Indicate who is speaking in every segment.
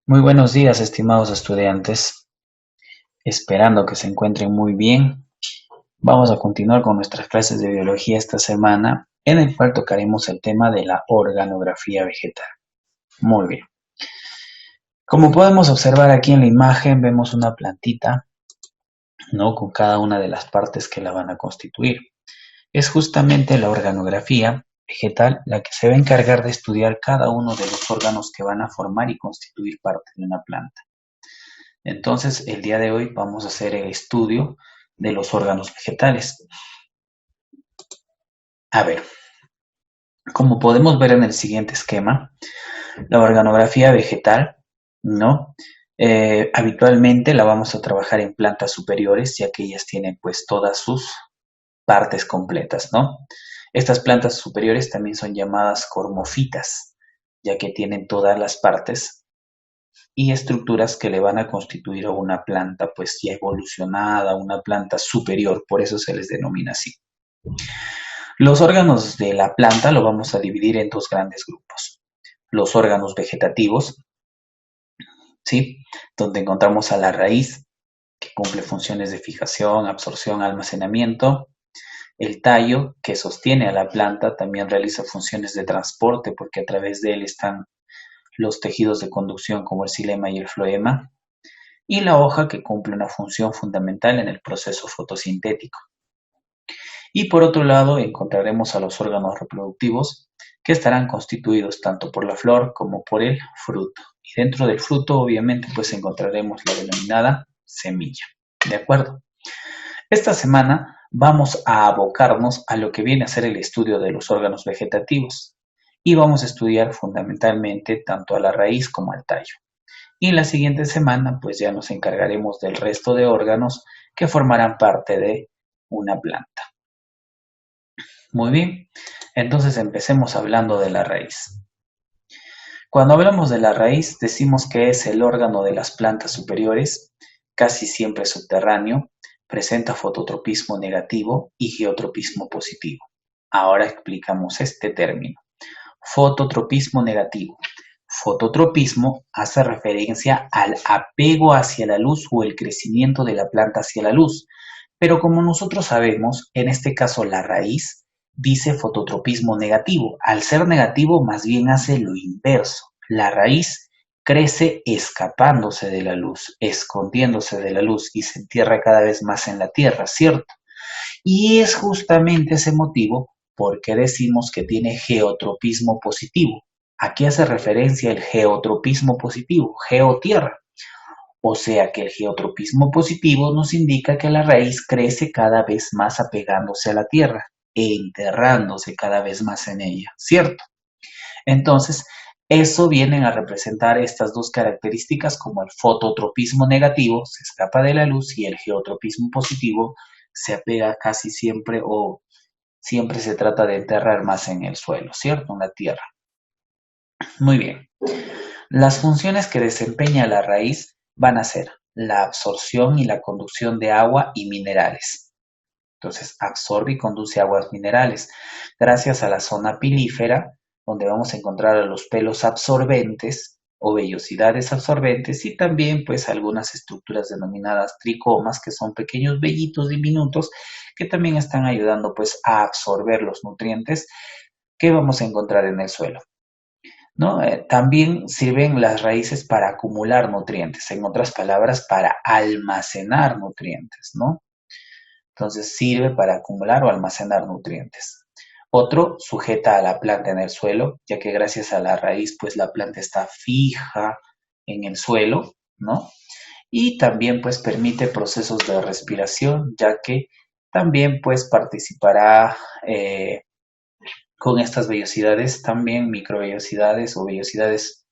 Speaker 1: Muy buenos días, estimados estudiantes. Esperando que se encuentren muy bien. Vamos a continuar con nuestras clases de biología esta semana, en el cual tocaremos el tema de la organografía vegetal. Muy bien. Como podemos observar aquí en la imagen, vemos una plantita, ¿no? Con cada una de las partes que la van a constituir. Es justamente la organografía vegetal la que se va a encargar de estudiar cada uno de los órganos que van a formar y constituir parte de una planta. Entonces, el día de hoy vamos a hacer el estudio de los órganos vegetales. A ver, como podemos ver en el siguiente esquema, la organografía vegetal, ¿no? Habitualmente la vamos a trabajar en plantas superiores, ya que ellas tienen pues todas sus partes completas, ¿no? Estas plantas superiores también son llamadas cormofitas, ya que tienen todas las partes y estructuras que le van a constituir a una planta pues ya evolucionada, una planta superior, por eso se les denomina así. Los órganos de la planta lo vamos a dividir en dos grandes grupos. Los órganos vegetativos, ¿sí? Donde encontramos a la raíz, que cumple funciones de fijación, absorción, almacenamiento. El tallo, que sostiene a la planta, también realiza funciones de transporte porque a través de él están los tejidos de conducción como el xilema y el floema. Y la hoja, que cumple una función fundamental en el proceso fotosintético. Y por otro lado encontraremos a los órganos reproductivos, que estarán constituidos tanto por la flor como por el fruto. Y dentro del fruto obviamente pues encontraremos la denominada semilla. ¿De acuerdo? Esta semana vamos a abocarnos a lo que viene a ser el estudio de los órganos vegetativos y vamos a estudiar fundamentalmente tanto a la raíz como al tallo. Y la siguiente semana pues ya nos encargaremos del resto de órganos que formarán parte de una planta. Muy bien, entonces empecemos hablando de la raíz. Cuando hablamos de la raíz decimos que es el órgano de las plantas superiores, casi siempre subterráneo, presenta fototropismo negativo y geotropismo positivo. Ahora explicamos este término. Fototropismo negativo. Fototropismo hace referencia al apego hacia la luz o el crecimiento de la planta hacia la luz, pero como nosotros sabemos, en este caso la raíz dice fototropismo negativo. Al ser negativo, más bien hace lo inverso. La raíz crece escapándose de la luz, escondiéndose de la luz y se entierra cada vez más en la tierra, ¿cierto? Y es justamente ese motivo por qué decimos que tiene geotropismo positivo. ¿A qué hace referencia el geotropismo positivo? Geotierra. O sea que el geotropismo positivo nos indica que la raíz crece cada vez más apegándose a la tierra, enterrándose cada vez más en ella, ¿cierto? Entonces, eso vienen a representar estas dos características como el fototropismo negativo, se escapa de la luz, y el geotropismo positivo se apega casi siempre o siempre se trata de enterrar más en el suelo, ¿cierto? En la tierra. Muy bien. Las funciones que desempeña la raíz van a ser la absorción y la conducción de agua y minerales. Entonces, absorbe y conduce aguas minerales gracias a la zona pilífera, donde vamos a encontrar a los pelos absorbentes o vellosidades absorbentes y también pues algunas estructuras denominadas tricomas, que son pequeños vellitos diminutos que también están ayudando pues a absorber los nutrientes que vamos a encontrar en el suelo, ¿no? También sirven las raíces para acumular nutrientes, en otras palabras, para almacenar nutrientes, ¿no? Entonces sirve para acumular o almacenar nutrientes. Otro, sujeta a la planta en el suelo, ya que gracias a la raíz, pues la planta está fija en el suelo, ¿no? Y también pues permite procesos de respiración, ya que también pues participará con estas vellosidades, también microvellosidades o vellosidades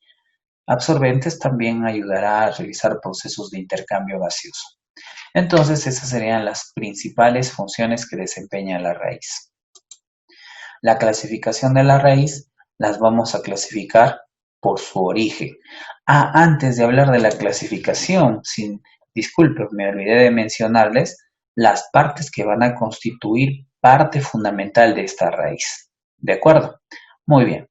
Speaker 1: absorbentes, también ayudará a realizar procesos de intercambio gaseoso. Entonces, esas serían las principales funciones que desempeña la raíz. La clasificación de la raíz las vamos a clasificar por su origen. Antes de hablar de la clasificación, disculpen, me olvidé de mencionarles las partes que van a constituir parte fundamental de esta raíz. ¿De acuerdo? Muy bien.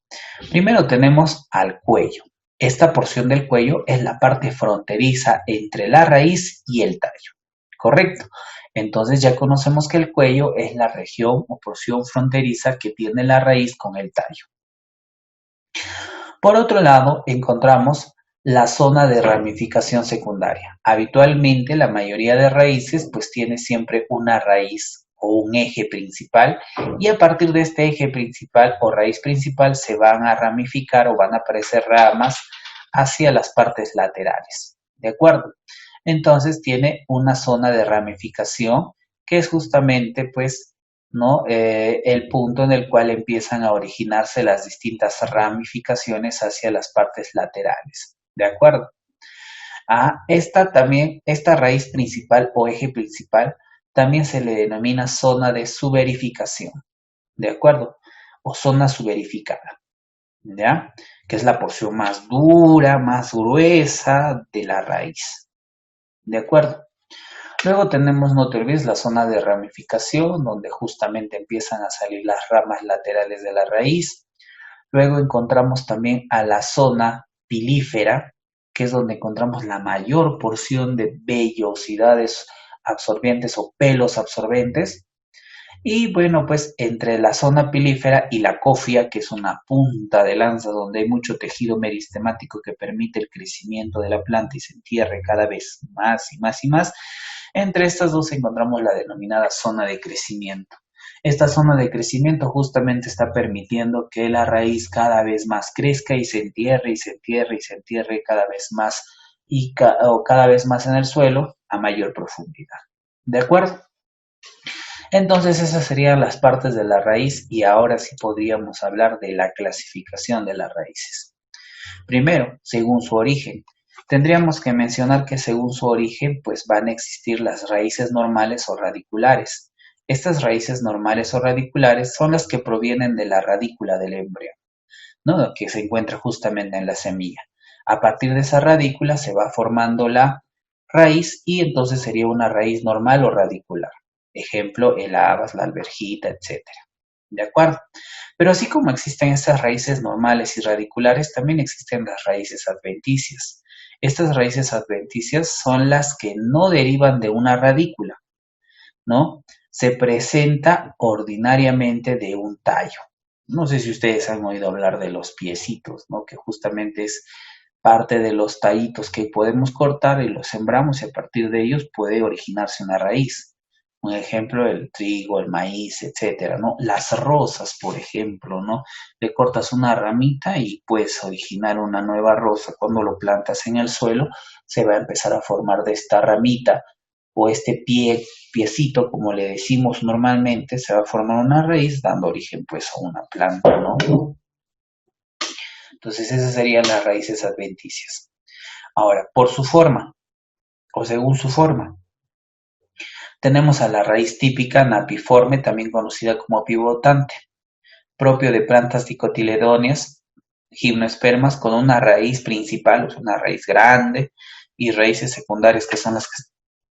Speaker 1: Primero tenemos al cuello. esta porción del cuello es la parte fronteriza entre la raíz y el tallo, ¿correcto? Entonces ya conocemos que el cuello es la región o porción fronteriza que tiene la raíz con el tallo. Por otro lado, encontramos la zona de ramificación secundaria. Habitualmente la mayoría de raíces pues tiene siempre una raíz o un eje principal y a partir de este eje principal o raíz principal se van a ramificar o van a aparecer ramas hacia las partes laterales. ¿De acuerdo? Entonces tiene una zona de ramificación que es justamente pues ¿no? El punto en el cual empiezan a originarse las distintas ramificaciones hacia las partes laterales. ¿De acuerdo? Esta raíz principal o eje principal también se le denomina zona de suberificación. ¿De acuerdo? O zona suberificada. ¿Ya? Que es la porción más dura, más gruesa de la raíz. ¿De acuerdo? Luego tenemos, no te olvides, la zona de ramificación, donde justamente empiezan a salir las ramas laterales de la raíz. Luego encontramos también a la zona pilífera, que es donde encontramos la mayor porción de vellosidades absorbentes o pelos absorbentes. Y bueno, pues entre la zona pilífera y la cofia, que es una punta de lanza donde hay mucho tejido meristemático que permite el crecimiento de la planta y se entierre cada vez más y más y más, entre estas dos encontramos la denominada zona de crecimiento. Esta zona de crecimiento justamente está permitiendo que la raíz cada vez más crezca y se entierre y se entierre y se entierre cada vez más o cada vez más en el suelo a mayor profundidad. ¿De acuerdo? Entonces esas serían las partes de la raíz y ahora sí podríamos hablar de la clasificación de las raíces. Primero, según su origen. Tendríamos que mencionar que según su origen, pues van a existir las raíces normales o radiculares. Estas raíces normales o radiculares son las que provienen de la radícula del embrión, ¿no? Que se encuentra justamente en la semilla. A partir de esa radícula se va formando la raíz y entonces sería una raíz normal o radicular. Ejemplo, el habas, la alverjita, etcétera. ¿De acuerdo? Pero así como existen estas raíces normales y radiculares, también existen las raíces adventicias. Estas raíces adventicias son las que no derivan de una radícula, ¿no? Se presenta ordinariamente de un tallo. No sé si ustedes han oído hablar de los piecitos, ¿no? Que justamente es parte de los tallitos que podemos cortar y los sembramos y a partir de ellos puede originarse una raíz. Un ejemplo, el trigo, el maíz, etcétera, ¿no? Las rosas, por ejemplo, ¿no? Le cortas una ramita y puedes originar una nueva rosa. Cuando lo plantas en el suelo, se va a empezar a formar de esta ramita o este piecito, como le decimos normalmente, se va a formar una raíz dando origen pues a una planta, ¿no? Entonces esas serían las raíces adventicias. Ahora, por su forma, o según su forma, tenemos a la raíz típica napiforme, también conocida como pivotante, propio de plantas dicotiledóneas, gimnospermas con una raíz principal, o sea, una raíz grande, y raíces secundarias que son las que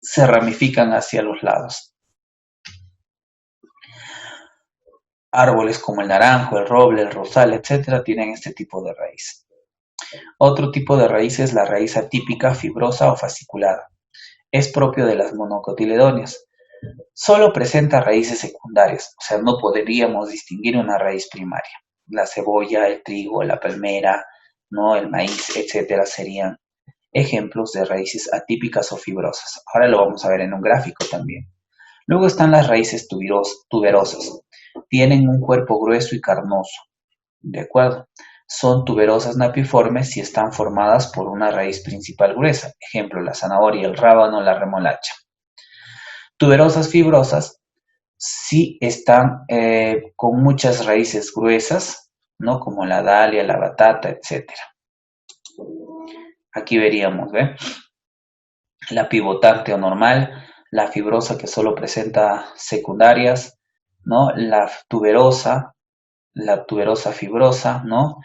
Speaker 1: se ramifican hacia los lados. Árboles como el naranjo, el roble, el rosal, etcétera, tienen este tipo de raíz. Otro tipo de raíz es la raíz atípica, fibrosa o fasciculada. Es propio de las monocotiledóneas. Solo presenta raíces secundarias, o sea, no podríamos distinguir una raíz primaria. La cebolla, el trigo, la palmera, ¿no? El maíz, etcétera, serían ejemplos de raíces atípicas o fibrosas. Ahora lo vamos a ver en un gráfico también. Luego están las raíces tuberosas. Tienen un cuerpo grueso y carnoso. ¿De acuerdo? Son tuberosas napiformes y están formadas por una raíz principal gruesa. Ejemplo, la zanahoria, el rábano, la remolacha. Tuberosas fibrosas sí están con muchas raíces gruesas, ¿no? Como la dalia, la batata, etcétera. Aquí veríamos, ¿ve? La pivotante o normal, la fibrosa que solo presenta secundarias, ¿no? La tuberosa fibrosa, ¿no?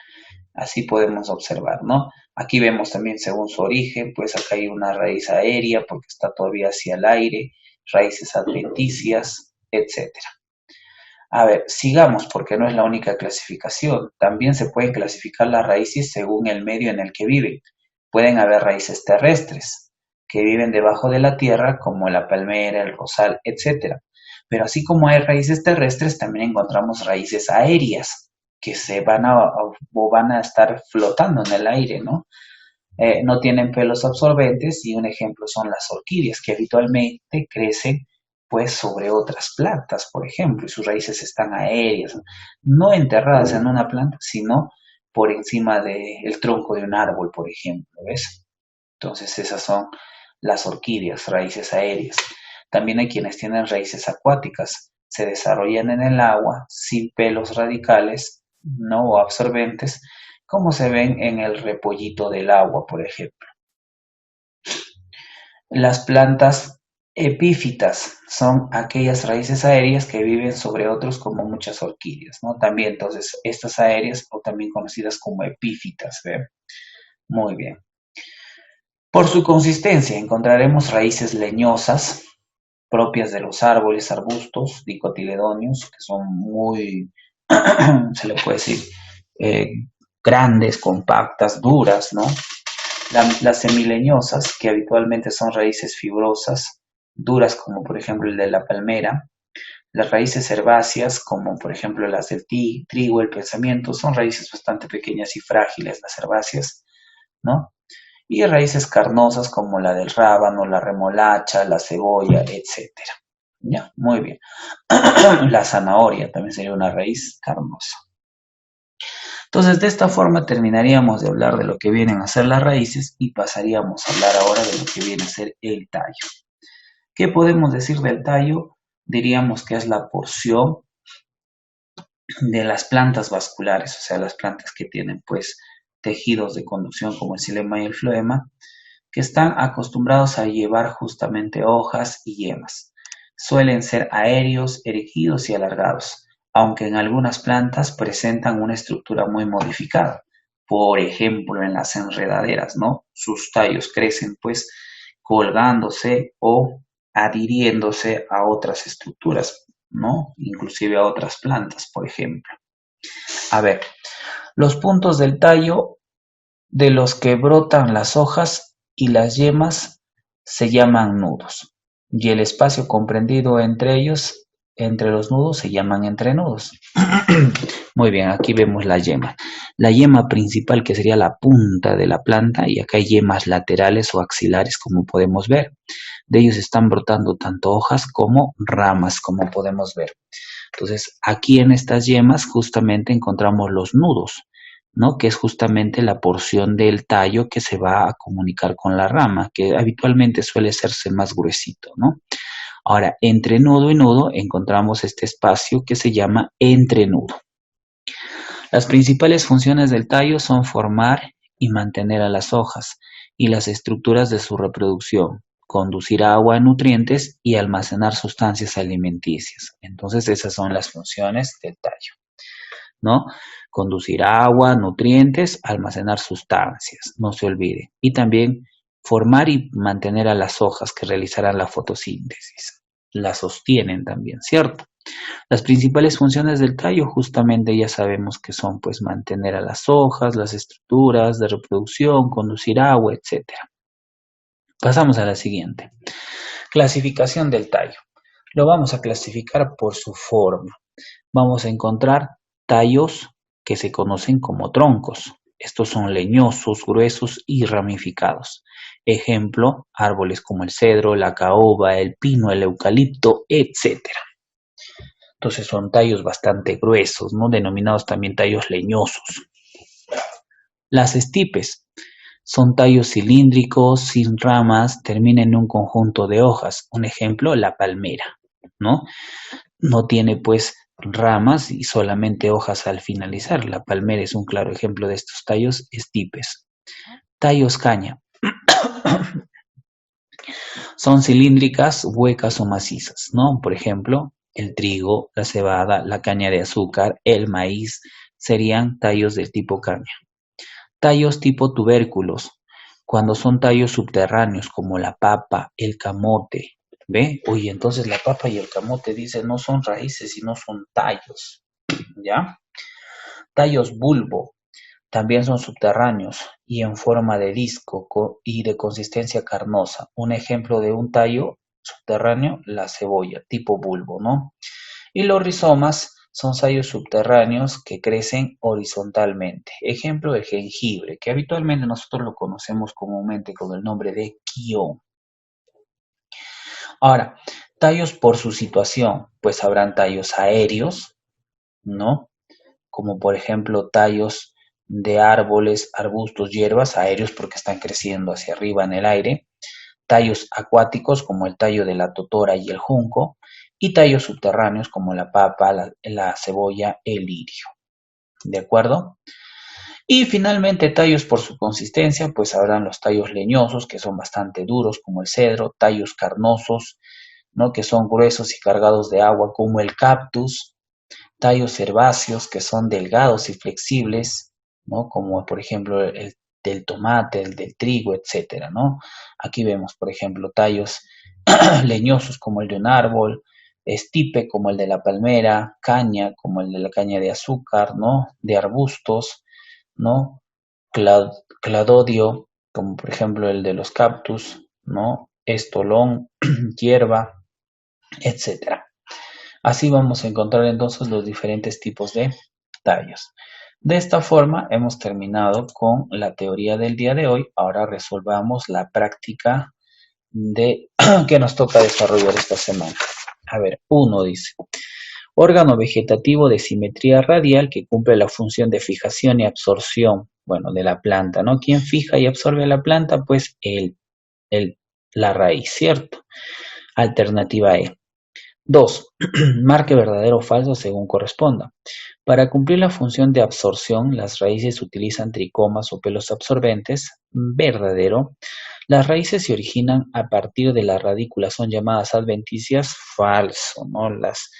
Speaker 1: Así podemos observar, ¿no? Aquí vemos también según su origen, pues acá hay una raíz aérea porque está todavía hacia el aire, raíces adventicias, etcétera. A ver, sigamos porque no es la única clasificación. También se pueden clasificar las raíces según el medio en el que viven. Pueden haber raíces terrestres que viven debajo de la tierra, como la palmera, el rosal, etcétera. Pero así como hay raíces terrestres, también encontramos raíces aéreas que van a estar flotando en el aire, ¿no? No tienen pelos absorbentes y un ejemplo son las orquídeas que habitualmente crecen pues sobre otras plantas, por ejemplo, y sus raíces están aéreas, no enterradas en una planta, sino por encima del tronco de un árbol, por ejemplo, ¿ves? Entonces esas son las orquídeas, raíces aéreas. También hay quienes tienen raíces acuáticas, se desarrollan en el agua sin pelos radicales, no absorbentes, como se ven en el repollito del agua, por ejemplo. Las plantas epífitas son aquellas raíces aéreas que viven sobre otros como muchas orquídeas, ¿no? También, entonces, estas aéreas o también conocidas como epífitas, ¿ve? Muy bien. Por su consistencia encontraremos raíces leñosas propias de los árboles, arbustos, dicotiledóneos, que son muy, se le puede decir, eh, grandes, compactas, duras, ¿no? Las semileñosas, que habitualmente son raíces fibrosas, duras como por ejemplo el de la palmera. Las raíces herbáceas, como por ejemplo las del trigo, el pensamiento, son raíces bastante pequeñas y frágiles, las herbáceas, ¿no? Y raíces carnosas como la del rábano, la remolacha, la cebolla, etcétera. Ya, muy bien. La zanahoria también sería una raíz carnosa. Entonces, de esta forma terminaríamos de hablar de lo que vienen a ser las raíces y pasaríamos a hablar ahora de lo que viene a ser el tallo. ¿Qué podemos decir del tallo? Diríamos que es la porción de las plantas vasculares, o sea, las plantas que tienen pues tejidos de conducción como el xilema y el floema, que están acostumbrados a llevar justamente hojas y yemas. Suelen ser aéreos, erigidos y alargados, aunque en algunas plantas presentan una estructura muy modificada. Por ejemplo, en las enredaderas, ¿no? Sus tallos crecen pues colgándose o adhiriéndose a otras estructuras, ¿no? Inclusive a otras plantas, por ejemplo. A ver, los puntos del tallo de los que brotan las hojas y las yemas se llaman nudos, y el espacio comprendido entre ellos, entre los nudos, se llaman entrenudos. Muy bien, aquí vemos la yema. La yema principal, que sería la punta de la planta, y acá hay yemas laterales o axilares, como podemos ver. De ellos están brotando tanto hojas como ramas, como podemos ver. Entonces, aquí en estas yemas justamente encontramos los nudos, ¿no? Que es justamente la porción del tallo que se va a comunicar con la rama, que habitualmente suele hacerse más gruesito, ¿no? Ahora, entre nudo y nudo encontramos este espacio que se llama entrenudo. Las principales funciones del tallo son formar y mantener a las hojas y las estructuras de su reproducción, conducir agua, nutrientes y almacenar sustancias alimenticias. Entonces esas son las funciones del tallo, ¿no? Conducir agua, nutrientes, almacenar sustancias, no se olvide. Y también formar y mantener a las hojas que realizarán la fotosíntesis. La sostienen también, ¿cierto? Las principales funciones del tallo justamente ya sabemos que son pues mantener a las hojas, las estructuras de reproducción, conducir agua, etcétera. Pasamos a la siguiente. Clasificación del tallo. Lo vamos a clasificar por su forma. Vamos a encontrar tallos que se conocen como troncos. Estos son leñosos, gruesos y ramificados. Ejemplo, árboles como el cedro, la caoba, el pino, el eucalipto, etcétera. Entonces son tallos bastante gruesos, ¿no? Denominados también tallos leñosos. Las estipes son tallos cilíndricos, sin ramas, terminan en un conjunto de hojas. Un ejemplo, la palmera, ¿no? No tiene pues ramas y solamente hojas al finalizar. La palmera es un claro ejemplo de estos tallos estipes. Tallos caña. Son cilíndricas, huecas o macizas, ¿no? Por ejemplo, el trigo, la cebada, la caña de azúcar, el maíz, serían tallos del tipo caña. Tallos tipo tubérculos, cuando son tallos subterráneos como la papa, el camote, ¿Ve? Oye, entonces la papa y el camote dicen no son raíces, sino son tallos, ¿ya? Tallos bulbo. También son subterráneos y en forma de disco y de consistencia carnosa. Un ejemplo de un tallo subterráneo, la cebolla, tipo bulbo, ¿no? Y los rizomas son tallos subterráneos que crecen horizontalmente. Ejemplo, el jengibre, que habitualmente nosotros lo conocemos comúnmente con el nombre de quión. Ahora, tallos por su situación, pues habrán tallos aéreos, ¿no? Como por ejemplo tallos de árboles, arbustos, hierbas aéreos porque están creciendo hacia arriba en el aire, tallos acuáticos como el tallo de la totora y el junco, y tallos subterráneos como la papa, la cebolla, el lirio. ¿De acuerdo? Y finalmente tallos por su consistencia, pues habrán los tallos leñosos que son bastante duros como el cedro, tallos carnosos, ¿no? Que son gruesos y cargados de agua como el cactus, tallos herbáceos que son delgados y flexibles, ¿no? Como por ejemplo el del tomate, el del trigo, etcétera, ¿no? Aquí vemos, por ejemplo, tallos leñosos como el de un árbol, estipe como el de la palmera, caña como el de la caña de azúcar, ¿no? De arbustos, ¿no? Cladodio como por ejemplo el de los cactus, ¿no? Estolón, hierba, etcétera. Así vamos a encontrar entonces los diferentes tipos de tallos. De esta forma hemos terminado con la teoría del día de hoy. Ahora resolvamos la práctica de que nos toca desarrollar esta semana. A ver, uno dice, órgano vegetativo de simetría radial que cumple la función de fijación y absorción, bueno, de la planta, ¿no? ¿Quién fija y absorbe a la planta? Pues el, la raíz, ¿cierto? Alternativa E. 2. Marque verdadero o falso según corresponda. Para cumplir la función de absorción, las raíces utilizan tricomas o pelos absorbentes. Verdadero. Las raíces se originan a partir de la radícula, son llamadas adventicias. Falso, ¿no? Las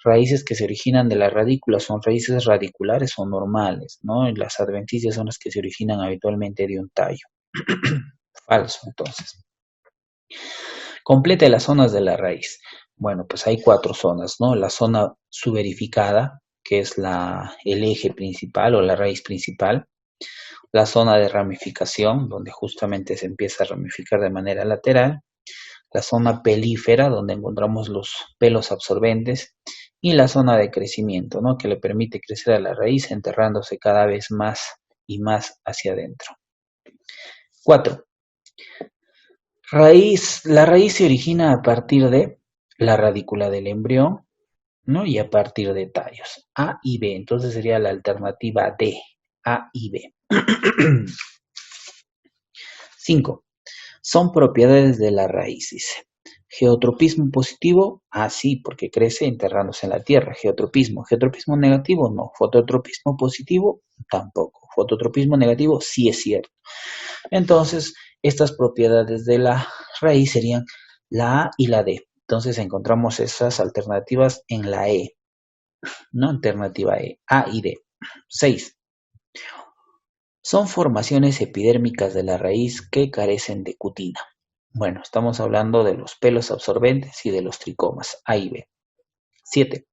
Speaker 1: raíces que se originan de la radícula son raíces radiculares o normales, ¿no? Y las adventicias son las que se originan habitualmente de un tallo. Falso, entonces. Complete las zonas de la raíz. Bueno, pues hay 4 zonas, ¿no? La zona suberificada, que es el eje principal o la raíz principal. La zona de ramificación, donde justamente se empieza a ramificar de manera lateral. La zona pelífera, donde encontramos los pelos absorbentes. Y la zona de crecimiento, ¿no? Que le permite crecer a la raíz enterrándose cada vez más y más hacia adentro. 4. La raíz se origina a partir de la radícula del embrión, ¿no? Y a partir de tallos, A y B. Entonces sería la alternativa D, A y B. 5. Son propiedades de la raíz, dice. Geotropismo positivo, sí, porque crece enterrándose en la tierra. Geotropismo. Geotropismo negativo, no. Fototropismo positivo, tampoco. Fototropismo negativo, sí es cierto. Entonces, estas propiedades de la raíz serían la A y la D. Entonces encontramos esas alternativas en la E, ¿no? Alternativa E, A y D. 6. Son formaciones epidérmicas de la raíz que carecen de cutina. Bueno, estamos hablando de los pelos absorbentes y de los tricomas, A y B. 7.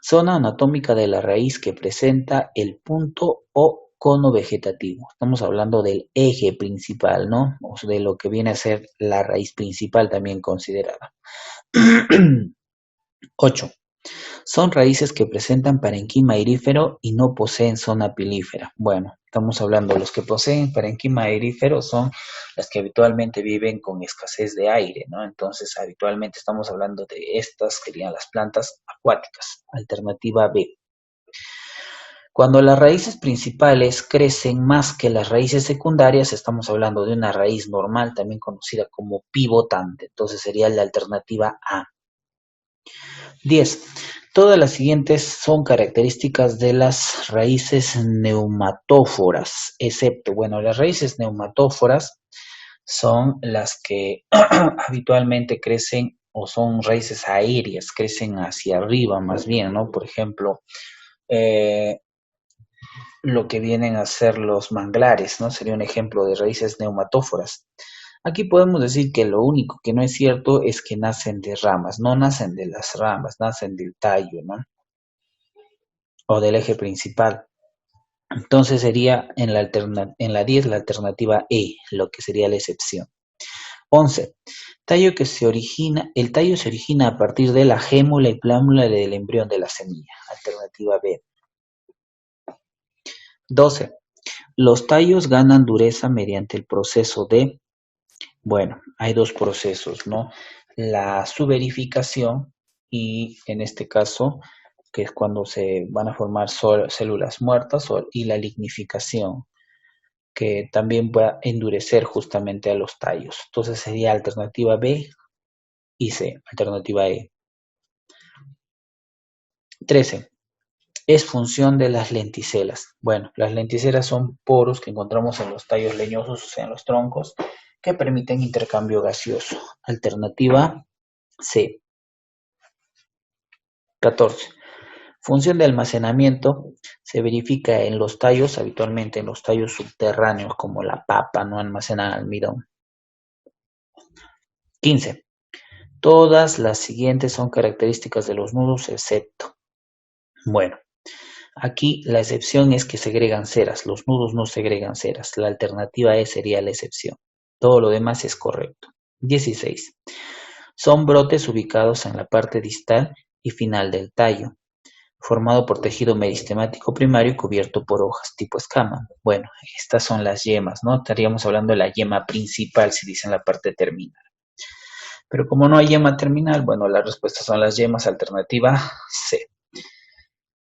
Speaker 1: Zona anatómica de la raíz que presenta el punto o cono vegetativo. Estamos hablando del eje principal, ¿no? O sea, de lo que viene a ser la raíz principal también considerada. 8. Son raíces que presentan parenquima aerífero y no poseen zona pilífera. Bueno, estamos hablando de los que poseen parenquima aerífero son las que habitualmente viven con escasez de aire, ¿no? Entonces, habitualmente estamos hablando de estas, que serían las plantas acuáticas. Alternativa B. Cuando las raíces principales crecen más que las raíces secundarias, estamos hablando de una raíz normal, también conocida como pivotante. Entonces sería la alternativa A. 10. Todas las siguientes son características de las raíces neumatóforas, excepto, bueno, las raíces neumatóforas son las que habitualmente crecen o son raíces aéreas, crecen hacia arriba más bien, ¿no? Por ejemplo, eh, lo que vienen a ser los manglares, ¿no? Sería un ejemplo de raíces neumatóforas. Aquí podemos decir que lo único que no es cierto es que nacen de ramas, no nacen de las ramas, nacen del tallo, ¿no? O del eje principal. Entonces sería en la 10 la alternativa E, lo que sería la excepción. 11. El tallo se origina a partir de la gémula y plámula del embrión de la semilla. Alternativa B. 12. Los tallos ganan dureza mediante el proceso de, bueno, hay dos procesos, ¿no? La suberificación y en este caso, que es cuando se van a formar células muertas, y la lignificación, que también va a endurecer justamente a los tallos. Entonces sería alternativa B y C, alternativa E. 13. Es función de las lenticelas. Bueno, las lenticelas son poros que encontramos en los tallos leñosos, o sea, en los troncos, que permiten intercambio gaseoso. Alternativa C. 14. Función de almacenamiento se verifica en los tallos, habitualmente en los tallos subterráneos, como la papa, no almacenan almidón. 15. Todas las siguientes son características de los nudos, excepto. Bueno, aquí la excepción es que segregan ceras, los nudos no segregan ceras, la alternativa E sería la excepción. Todo lo demás es correcto. 16. Son brotes ubicados en la parte distal y final del tallo, formado por tejido meristemático primario y cubierto por hojas tipo escama. Bueno, estas son las yemas, ¿no? Estaríamos hablando de la yema principal si dicen la parte terminal. Pero como no hay yema terminal, bueno, las respuestas son las yemas, alternativa C.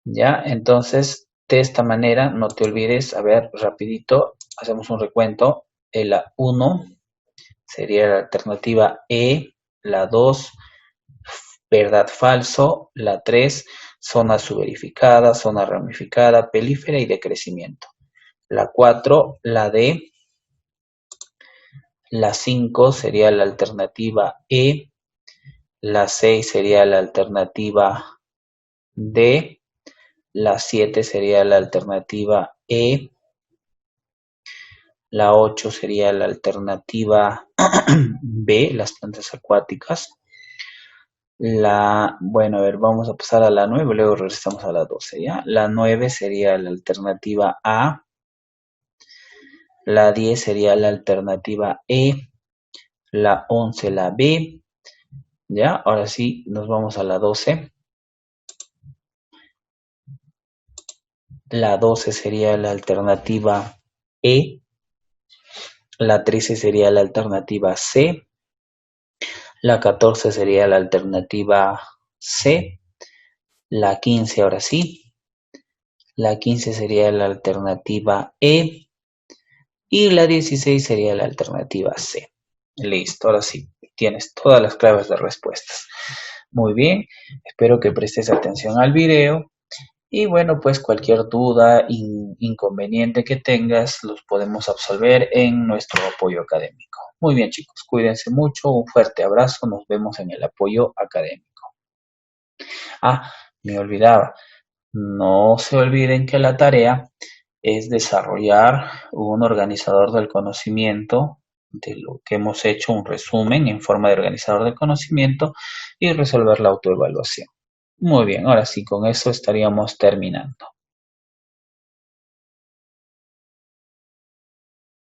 Speaker 1: ¿Ya? Entonces, de esta manera, no te olvides, a ver, rapidito, hacemos un recuento. La 1 sería la alternativa E, la 2, verdad falso, la 3, zona subverificada, zona ramificada, pelífera y de crecimiento. La 4, la D, la 5 sería la alternativa E, la 6 sería la alternativa D, la 7 sería la alternativa E, la 8 sería la alternativa B, las plantas acuáticas. Bueno, a ver, vamos a pasar a la 9, luego regresamos a la 12, ¿ya? La 9 sería la alternativa A, la 10 sería la alternativa E, la 11 la B, ¿ya? Ahora sí, nos vamos a la 12. La 12 sería la alternativa E, la 13 sería la alternativa C, la 14 sería la alternativa C, la 15 ahora sí, la 15 sería la alternativa E y la 16 sería la alternativa C. Listo, ahora sí, tienes todas las claves de respuestas. Muy bien, espero que prestes atención al video. Y bueno, pues cualquier duda, inconveniente que tengas, los podemos absolver en nuestro apoyo académico. Muy bien, chicos, cuídense mucho, un fuerte abrazo, nos vemos en el apoyo académico. Ah, me olvidaba, no se olviden que la tarea es desarrollar un organizador del conocimiento de lo que hemos hecho, un resumen en forma de organizador del conocimiento y resolver la autoevaluación. Muy bien, ahora sí, con eso estaríamos terminando.